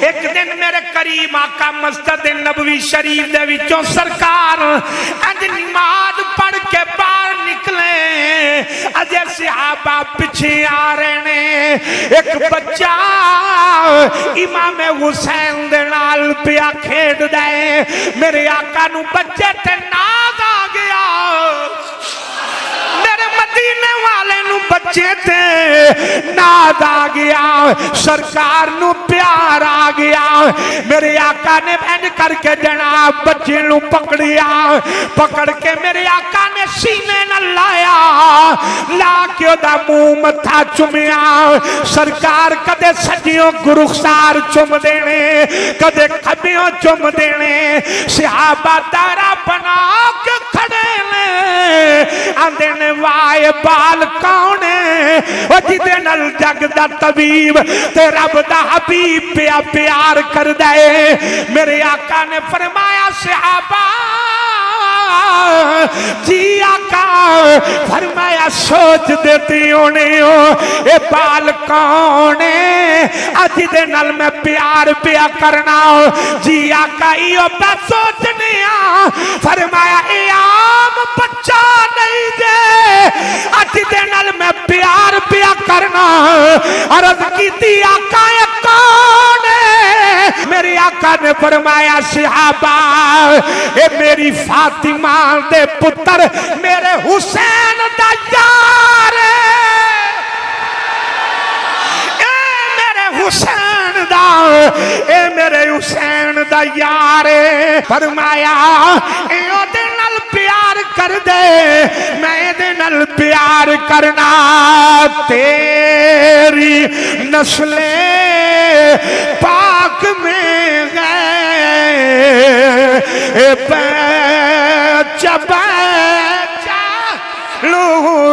ایک دن میرے قریب آقا مسجد نبوی شریف دے وچوں سرکار اج نماز پڑھ کے باہر نکلے اجے صحابہ پیچھے آ رہے نے ایک بچہ امام حسین دے نال پیا کھیڈ دے میرے آقا نو بچے تے ناز آ گیا میرے مدینے والے نو بچے تے ناز آ گیا سرکار نو پیار آ گیا میرے آقا نے بہن کر کے جناب بچے نو پکڑیا پکڑ کے میرے آقا نے سینے نہ لایا لا کے دا منہ متھا چومیا سرکار کدے سجیوں گرخسار چوم دینے کدے کھبیوں چوم دینے صحابہ دارا بنا کے کھڑے لے آندے نے وائے بال کونے او جدے نل جگ دا طبیب تے رب دا حبیب پیا پیار کر دے میرے آقا نے فرمایا صحابہ جی آقا فرمایا سوچ دیتی ہونے ہو اے بال کونے اج دے نل میں پیار پیا کرنا ہو جی آقا ایو پہ سوچنے فرمایا اے عام بچہ نہیں دے اج دے نل میں پیار پیا کرنا عرض کی تھی آقا اے کونے میرے آقا نے فرمایا صحابہ اے میری فاطمہ دے پتر میرے حسین دا یار اے میرے حسین دا اے میرے حسین دا یار فرمایا اے او دے نال پیار کر دے میں دے نال پیار کرنا تیری نسل پاک میں گئے بچہ بچہ لو